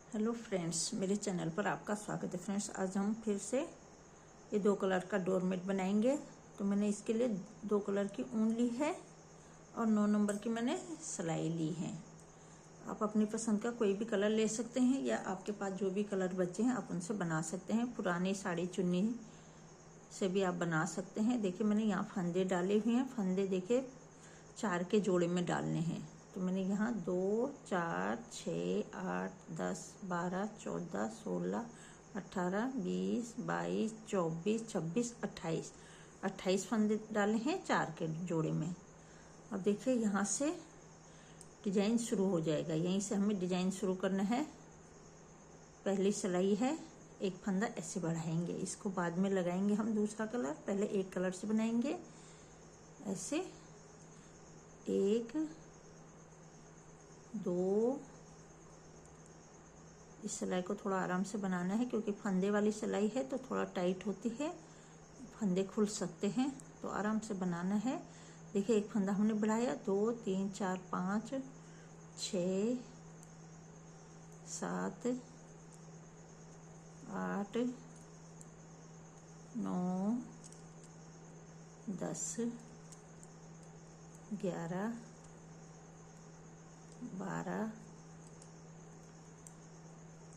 Hello friends, मेरे channel पर आपका स्वागत है। फ्रेंड्स, आज हम फिर से ये 2 कलर का डोरमेट बनाएंगे। तो मैंने इसके लिए 2 कलर की ऊन ली है और 9 नंबर की मैंने सिलाई ली है। आप अपनी पसंद का कोई भी कलर ले सकते हैं या आपके पास जो भी कलर बचे हैं आप उनसे बना सकते हैं। पुरानी साड़ी चुन्नी से भी आप बना सकते हैं। देखिए, मैंने यहाँ फंदे डाले हुए हैं। फंदे देखिए 4 के जोड़े में डालने हैं। तो मैंने यहाँ 2, 4, 6, 8, 10, 12, 14, 16, 18, 20, 22, 24, 26, 28 फंदे डाले हैं 4 के जोड़े में। अब देखिए, यहाँ से डिजाइन शुरू हो जाएगा। यहीं से हमें डिजाइन शुरू करना है। पहली सिलाई है, एक फंदा ऐसे बढ़ाएंगे। इसको बाद में लगाएंगे हम दूसरा कलर। पहले एक कलर से बनाएंगे ऐसे। 1, 2। इस सिलाई को थोड़ा आराम से बनाना है क्योंकि फंदे वाली सिलाई है तो थोड़ा टाइट होती है, फंदे खुल सकते हैं, तो आराम से बनाना है। देखिए, एक फंदा हमने बढ़ाया। 2, 3, 4, 5, 6, 7, 8, 9, 10, 11, 12,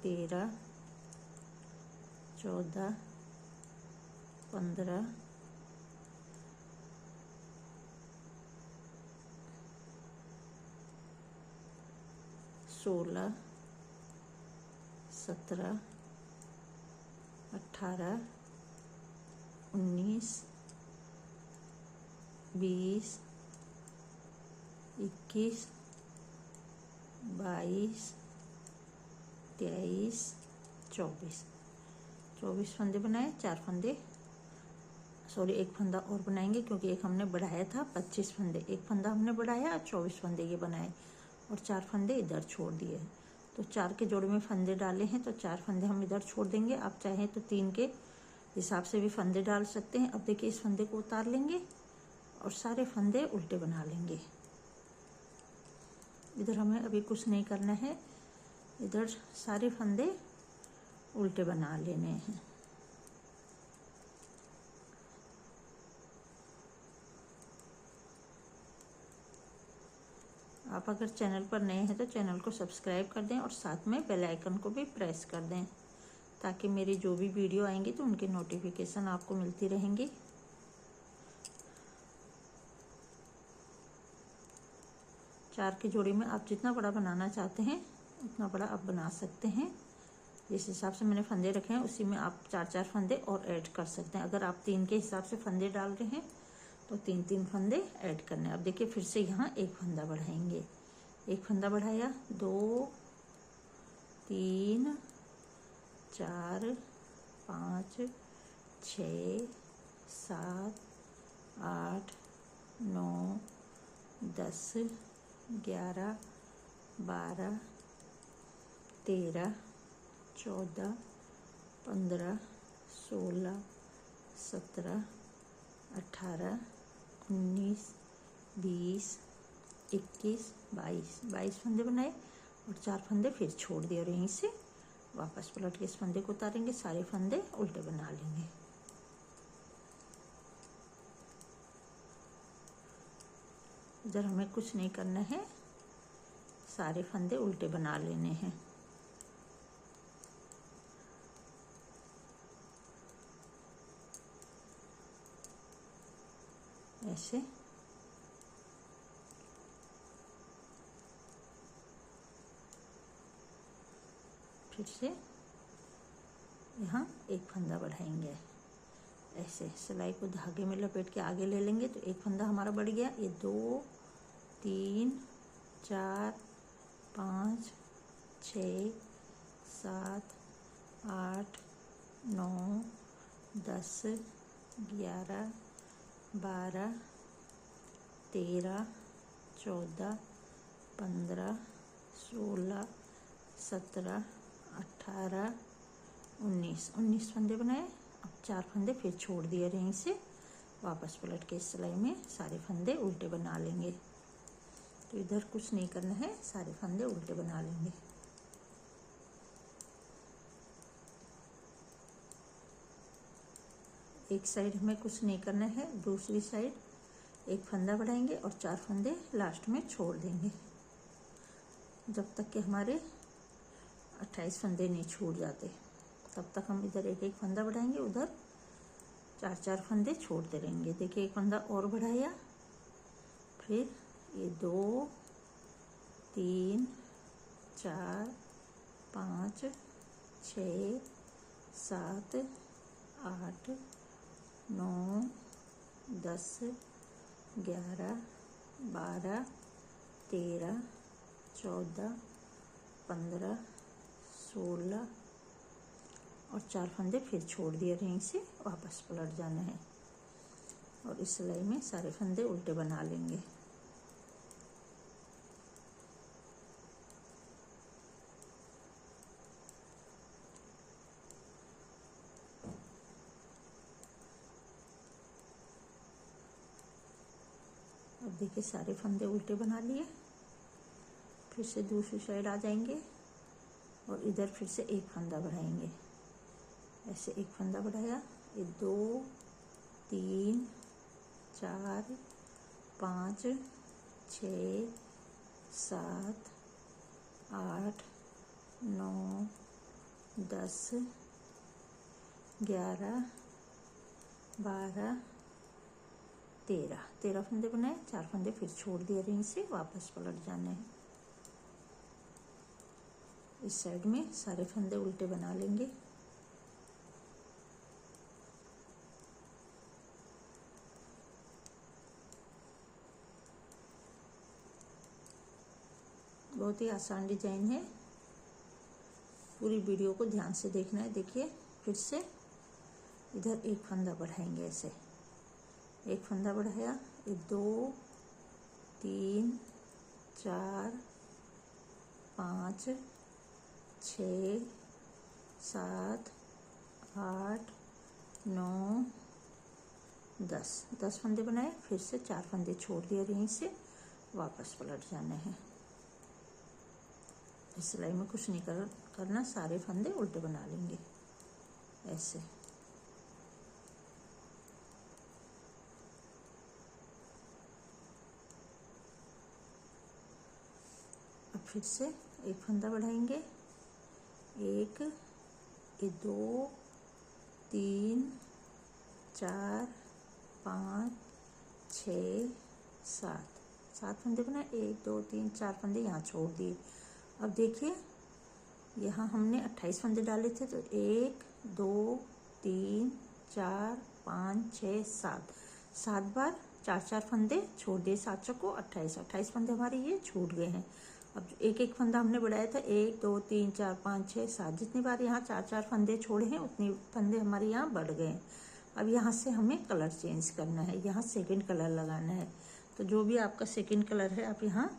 13, 14, 15, 16, 17, 18, 19, 20, 21, 22, 23, 24 फंदे बनाए। 4 फंदे, सॉरी, एक फंदा और बनाएंगे क्योंकि एक हमने बढ़ाया था। 25 फंदे, एक फंदा हमने बढ़ाया और 24 फंदे ये बनाए और 4 फंदे इधर छोड़ दिए। तो 4 के जोड़े में फंदे डाले हैं तो 4 फंदे हम इधर छोड़ देंगे। आप चाहें तो 3 के हिसाब से भी फंदे डाल सकते हैं। अब देखिए, इस फंदे को उतार लेंगे और सारे फंदे उल्टे बना लेंगे। इधर हमें अभी कुछ नहीं करना है, इधर सारे फंदे उल्टे बना लेने हैं। आप अगर चैनल पर नए हैं तो चैनल को सब्सक्राइब कर दें और साथ में बेल आइकन को भी प्रेस कर दें ताकि मेरी जो भी वीडियो आएंगी तो उनकी नोटिफिकेशन आपको मिलती रहेंगी। चार के जोड़ी में आप जितना बड़ा बनाना चाहते हैं उतना बड़ा आप बना सकते हैं। जिस हिसाब से मैंने फंदे रखे हैं उसी में आप 4-4 फंदे और ऐड कर सकते हैं। अगर आप 3 के हिसाब से फंदे डाल रहे हैं तो 3-3 फंदे ऐड करने। अब देखिए, फिर से यहाँ एक फंदा बढ़ाएंगे। एक फंदा बढ़ाया। 2, 3, 4, 5, 6, 7, 8, 9, 10, 11, 12, 13, 14, 15, 16, 17, 18, 19, 20, 21, 22 फंदे बनाए और 4 फंदे फिर छोड़ दिए और यहीं से वापस पलट के इस फंदे को उतारेंगे। सारे फंदे उल्टे बना लेंगे। इधर हमें कुछ नहीं करना है, सारे फंदे उल्टे बना लेने हैं। ऐसे फिर से यहाँ एक फंदा बढ़ाएंगे। ऐसे सिलाई को धागे में लपेट के आगे ले लेंगे तो एक फंदा हमारा बढ़ गया। ये 2, 3, 4, 5, 6, 7, 8, 9, 10, 11, 12, 13, 14, 15, 16, 17, 18, 19 फंदे बनाए। अब 4 फंदे फिर छोड़ दिए। यहीं से वापस पलट के इस सिलाई में सारे फंदे उल्टे बना लेंगे। तो इधर कुछ नहीं करना है, सारे फंदे उल्टे बना लेंगे। एक साइड हमें कुछ नहीं करना है, दूसरी साइड एक फंदा बढ़ाएंगे और 4 फंदे लास्ट में छोड़ देंगे जब तक कि हमारे 28 फंदे नहीं छूट जाते। तब तक हम इधर एक एक फंदा बढ़ाएंगे, उधर 4 फंदे छोड़ते रहेंगे। देखिए एक फंदा और बढ़ाया, फिर ये 2 3 4 5 6 7 8 9 10 11 12 13 14 15 16 और 4 फंदे फिर छोड़ दिए, रिंग से वापस पलट जाना है और इस सिलाई में सारे फंदे उल्टे बना लेंगे। अब देखिए सारे फंदे उल्टे बना लिए, फिर से दूसरी साइड आ जाएंगे और इधर फिर से एक फंदा बढ़ाएंगे। ऐसे एक फंदा बढ़ाया, ये 2 3 4 5 6 7 8 9 10 11 12 13 फंदे बनाए, 4 फंदे फिर छोड़ दिए, रिंग से वापस पलट जाना है। इस साइड में सारे फंदे उल्टे बना लेंगे। बहुत ही आसान डिजाइन है, पूरी वीडियो को ध्यान से देखना है। देखिए फिर से इधर एक फंदा बढ़ाएंगे, ऐसे एक फंदा बढ़ाया, ये 2 3 4 5 6 7 8 9 10 फंदे बनाए, फिर से 4 फंदे छोड़ दिए, रिंग से वापस पलट जाना है। इस सिलाई में कुछ नहीं करना, सारे फंदे उल्टे बना लेंगे ऐसे। अब फिर से एक फंदा बढ़ाएंगे, 1 ये 2 3 4 5 6 7 फंदे बनाए, 1 2 3 4 फंदे यहाँ छोड़ दिए। अब देखिए यहाँ हमने 28 फंदे डाले थे, तो 1 2 3 4 5 6 7 बार 4 फंदे छोड़ दिए, 7 चौको 28 फंदे हमारे ये छूट गए हैं। अब एक एक फंदा हमने बढ़ाया था, 1 2 3 4 5 6 7, जितनी बार यहाँ 4 फंदे छोड़े हैं उतनी फंदे हमारे यहाँ बढ़ गए हैं। अब यहाँ से हमें कलर चेंज करना है, यहाँ सेकंड कलर लगाना है। तो जो भी आपका सेकंड कलर है आप यहाँ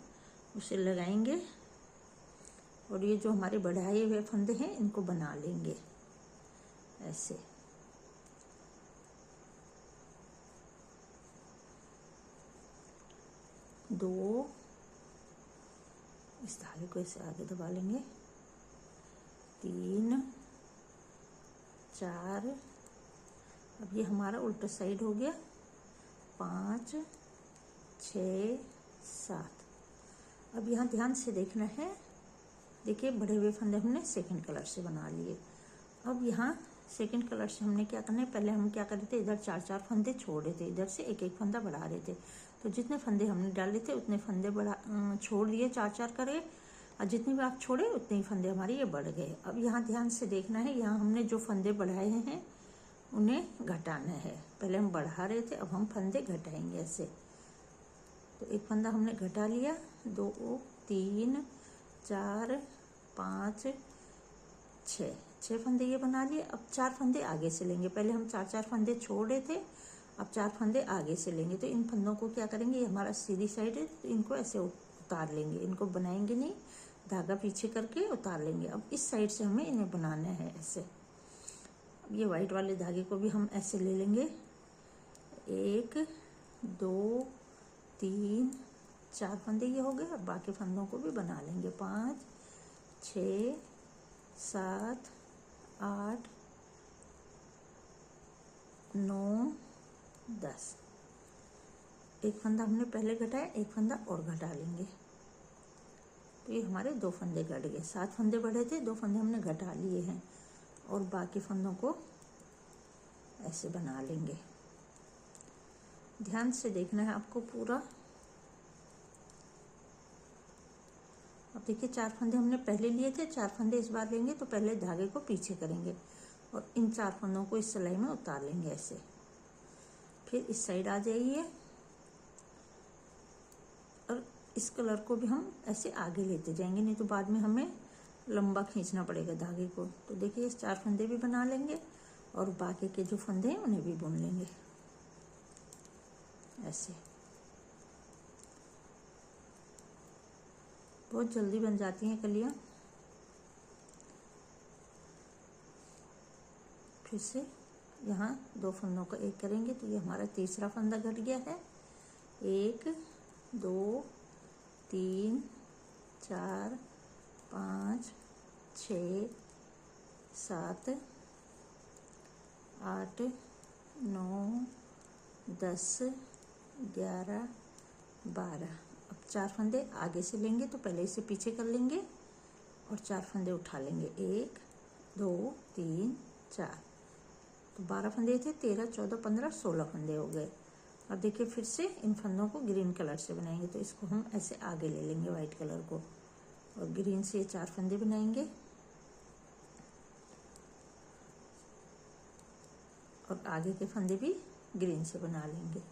उसे लगाएंगे और ये जो हमारे बढ़ाए हुए फंदे हैं इनको बना लेंगे ऐसे। दो इस धागे को ऐसे आगे दबा लेंगे, 3 4, अब ये हमारा उल्टा साइड हो गया, 5 6 7। अब यहाँ ध्यान से देखना है, देखिए बढ़े हुए फंदे हमने सेकंड कलर से बना लिए। अब यहाँ सेकंड कलर से हमने क्या करना है, पहले हम क्या कर रहे थे, इधर 4 फंदे छोड़ रहे थे, इधर से एक एक फंदा बढ़ा रहे थे। तो जितने फंदे हमने डाले थे उतने फंदे छोड़ दिए, 4 करे, और जितने भी आप छोड़े उतने ही फंदे हमारे ये बढ़ गए। अब यहाँ ध्यान से देखना है, यहाँ हमने जो फंदे बढ़ाए हैं उन्हें घटाना है। पहले हम बढ़ा रहे थे, अब हम फंदे घटाएंगे ऐसे। तो एक फंदा हमने घटा लिया, 2 3 4 5 6 फंदे ये बना लिए। अब 4 फंदे आगे से लेंगे, पहले हम 4 फंदे छोड़ रहे थे, अब 4 फंदे आगे से लेंगे। तो इन फंदों को क्या करेंगे, ये हमारा सीधी साइड है तो इनको ऐसे उतार लेंगे, इनको बनाएंगे नहीं, धागा पीछे करके उतार लेंगे। अब इस साइड से हमें इन्हें बनाना है ऐसे। अब ये वाइट वाले धागे को भी हम ऐसे ले लेंगे, 1 2 3 4 फंदे ये हो गए। अब बाकी फंदों को भी बना लेंगे, 5 6 7 8 9, 10। एक फंदा हमने पहले घटाया, एक फंदा और घटा लेंगे तो ये हमारे 2 फंदे घट गए। 7 फंदे बढ़े थे, 2 फंदे हमने घटा लिए हैं और बाकी फंदों को ऐसे बना लेंगे। ध्यान से देखना है आपको पूरा। अब देखिए 4 फंदे हमने पहले लिए थे, 4 फंदे इस बार लेंगे तो पहले धागे को पीछे करेंगे और इन 4 फंदों को इस सिलाई में उतार लेंगे ऐसे। फिर इस साइड आ जाइए और इस कलर को भी हम ऐसे आगे लेते जाएंगे, नहीं तो बाद में हमें लंबा खींचना पड़ेगा धागे को। तो देखिए इस 4 फंदे भी बना लेंगे और बाकी के जो फंदे हैं उन्हें भी बुन लेंगे ऐसे। बहुत जल्दी बन जाती हैं कलियां। फिर से यहाँ 2 फंदों का एक करेंगे तो ये हमारा तीसरा फंदा घट गया है। 1, 2, 3, 4, 5, 6, 7, 8, 9, 10, 11, 12। अब 4 फंदे आगे से लेंगे तो पहले इसे पीछे कर लेंगे और 4 फंदे उठा लेंगे। 1, 2, 3, 4। तो 12 फंदे थे, 13, 14, 15, 16 फंदे हो गए। अब देखिए फिर से इन फंदों को ग्रीन कलर से बनाएंगे तो इसको हम ऐसे आगे ले लेंगे वाइट कलर को और ग्रीन से ये 4 फंदे बनाएंगे और आगे के फंदे भी ग्रीन से बना लेंगे।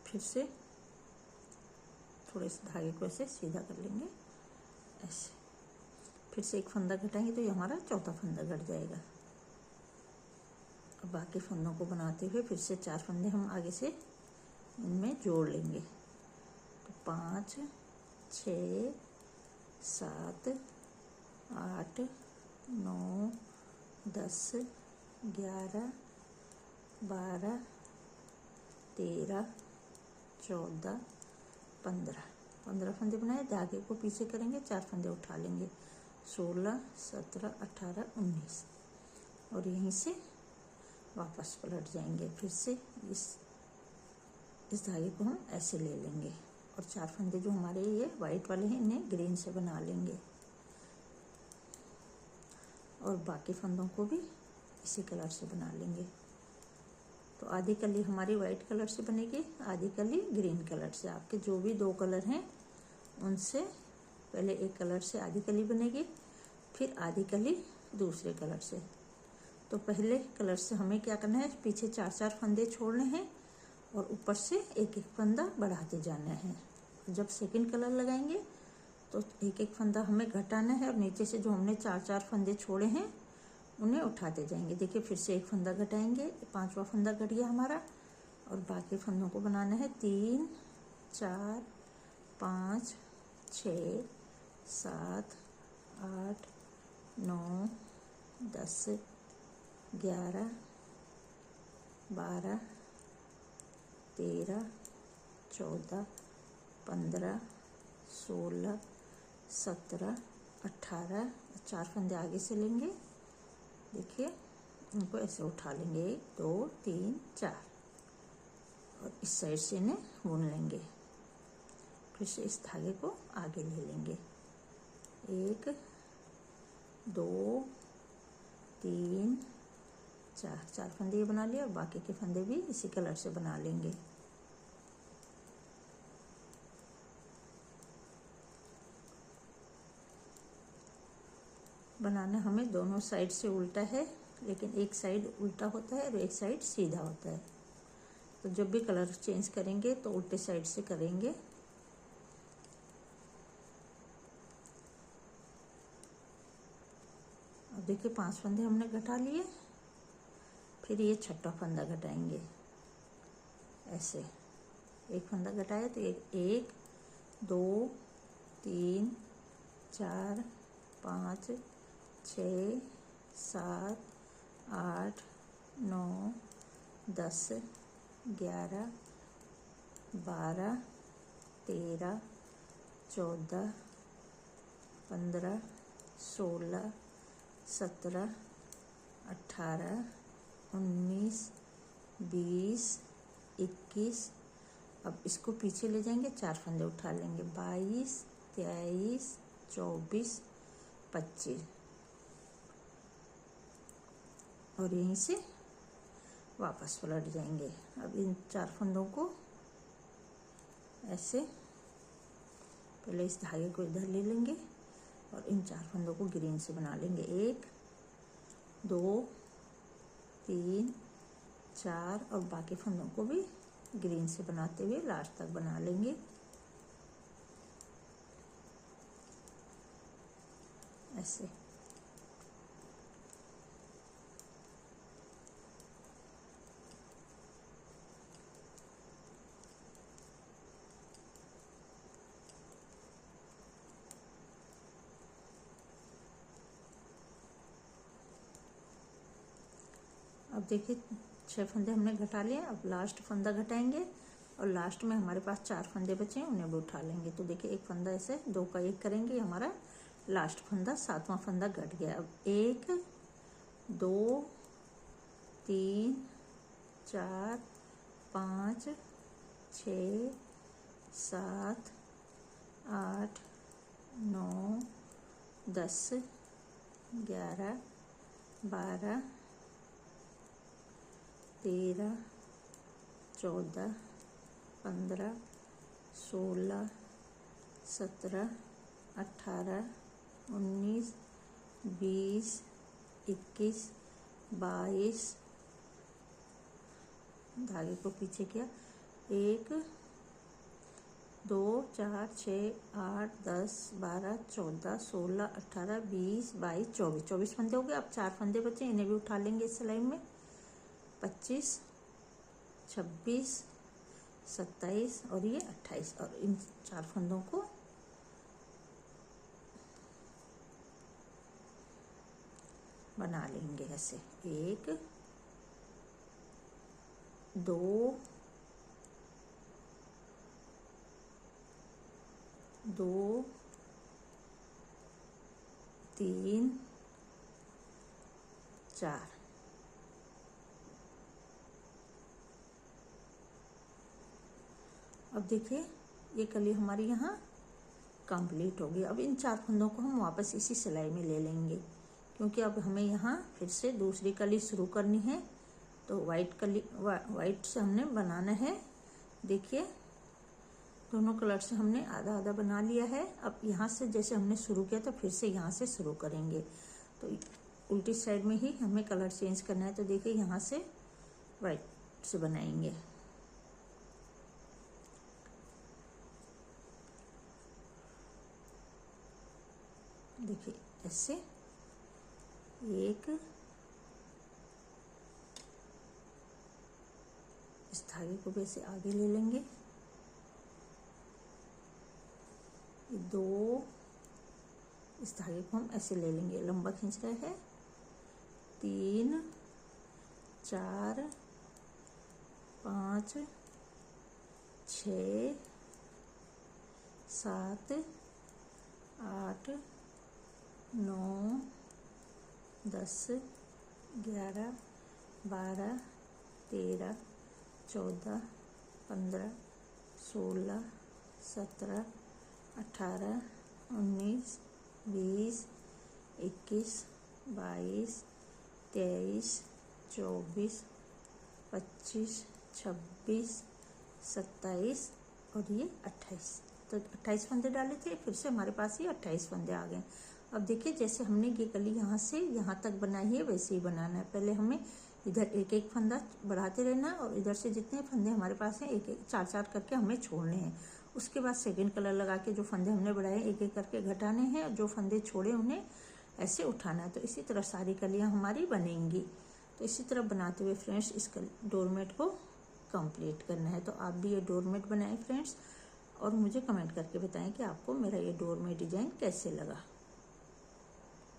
फिर से थोड़े से धागे को ऐसे सीधा कर लेंगे ऐसे। फिर से एक फंदा घटाएंगे तो ये हमारा चौथा फंदा घट जाएगा। अब बाकी फंदों को बनाते हुए फिर से 4 फंदे हम आगे से इनमें जोड़ लेंगे तो 5, 6, 7, 8, 9, 10, 11, 12, 13, 14, 15 फंदे बनाए। धागे को पीछे करेंगे, 4 फंदे उठा लेंगे। 16, 17, 18, 19 और यहीं से वापस पलट जाएंगे। फिर से इस धागे को हम ऐसे ले लेंगे और 4 फंदे जो हमारे ये वाइट वाले हैं इन्हें ग्रीन से बना लेंगे और बाकी फंदों को भी इसी कलर से बना लेंगे। तो आधी कली हमारी वाइट कलर से बनेगी, आधी कली ग्रीन कलर से। आपके जो भी 2 कलर हैं उनसे पहले एक कलर से आधी कली बनेगी, फिर आधी कली दूसरे कलर से। तो पहले कलर से हमें क्या करना है, पीछे 4-4 फंदे छोड़ने हैं और ऊपर से एक एक फंदा बढ़ाते जाना है। जब सेकंड कलर लगाएंगे तो एक एक फंदा हमें घटाना है और नीचे से जो हमने 4-4 फंदे छोड़े हैं उन्हें उठाते जाएंगे। देखिए फिर से एक फंदा घटाएंगे, 5वां फंदा घट गया हमारा और बाकी फंदों को बनाना है 3, 4, 5, 6, 7, 8, 9, 10, 11, 12, 13, 14, 15, 16, 17, 18। 4 फंदे आगे से लेंगे, देखिए इनको ऐसे उठा लेंगे 1, 2, 3, 4 और इस साइड से इन्हें बुन लेंगे। फिर से इस धागे को आगे ले लेंगे। 1, 2, 3, 4 फंदे ये बना लिए और बाकी के फंदे भी इसी कलर से बना लेंगे। बनाना हमें दोनों साइड से उल्टा है, लेकिन एक साइड उल्टा होता है और एक साइड सीधा होता है। तो जब भी कलर चेंज करेंगे तो उल्टे साइड से करेंगे। अब देखिए 5 फंदे हमने घटा लिए, फिर ये 6वां फंदा घटाएंगे ऐसे। एक फंदा घटाया तो 1, 2, 3, 4, 5, 6, 7, 8, 9, 10, 11, 12, 13, 14, 15, 16, 17, 18, 19, 20, 21। अब इसको पीछे ले जाएंगे, 4 फंदे उठा लेंगे, 22, 23, 24, 25 और यहीं से वापस पलट जाएंगे। अब इन 4 फंदों को ऐसे पहले इस धागे को इधर ले लेंगे और इन 4 फंदों को ग्रीन से बना लेंगे। 1, 2, 3, 4 और बाकी फंदों को भी ग्रीन से बनाते हुए लास्ट तक बना लेंगे ऐसे। अब देखिए 6 फंदे हमने घटा लिए। अब लास्ट फंदा घटाएंगे और लास्ट में हमारे पास 4 फंदे बचे हैं, उन्हें भी उठा लेंगे। तो देखिए एक फंदा ऐसे 2 का 1 करेंगे, हमारा लास्ट फंदा 7वां फंदा घट गया। अब 1, 2, 3, 4, 5, 6, 7, 8, 9, 10, 11, 12, 13, 14, 15, 16, 17, 18, 19, 20, 21, 22 धागे को पीछे किया। 1, 2, 4, 6, 8, 10, 12, 14, 16, 18, 20, 22, 24 फंदे हो गए। अब 4 फंदे बचे, इन्हें भी उठा लेंगे इस सिलाई में। 25, 26, 27 और ये 28 और इन 4 फंदों को बना लेंगे ऐसे। 1, 2, 3, 4। अब देखिए ये कली हमारी यहाँ कंप्लीट हो गई। अब इन 4 फंदों को हम वापस इसी सिलाई में ले लेंगे, क्योंकि अब हमें यहाँ फिर से दूसरी कली शुरू करनी है। तो वाइट से हमने बनाना है। देखिए दोनों कलर से हमने आधा आधा बना लिया है। अब यहाँ से जैसे हमने शुरू किया तो फिर से यहाँ से शुरू करेंगे। तो उल्टी साइड में ही हमें कलर चेंज करना है। तो देखिए यहाँ से वाइट से बनाएंगे। देखिए ऐसे 1 इस धागे को भी ऐसे आगे ले लेंगे। 2 इस धागे को हम ऐसे ले लेंगे, लंबा खींच रहे हैं। 3, 4, 5, 6, 7, 8, 9, 10, 11, 12, 13, 14, 15, 16, 17, 18, 19, 20, 21, 22, 23, 24, 25, 26, 27 और ये 28। तो 28 फंदे डाले थे, फिर से हमारे पास ये 28 फंदे आ गए। अब देखिए जैसे हमने ये कली यहाँ से यहाँ तक बनाई है वैसे ही बनाना है। पहले हमें इधर एक एक फंदा बढ़ाते रहना है और इधर से जितने फंदे हमारे पास हैं एक एक 4 करके हमें छोड़ने हैं। उसके बाद सेकंड कलर लगा के जो फंदे हमने बढ़ाए एक एक करके घटाने हैं और जो फंदे छोड़े उन्हें ऐसे उठाना है। तो इसी तरह सारी कलियाँ हमारी बनेंगी। तो इसी तरह बनाते हुए फ्रेंड्स इस डोरमेट को कंप्लीट करना है। तो आप भी ये डोरमेट बनाएं फ्रेंड्स और मुझे कमेंट करके बताएं कि आपको मेरा ये डोरमेट डिज़ाइन कैसे लगा।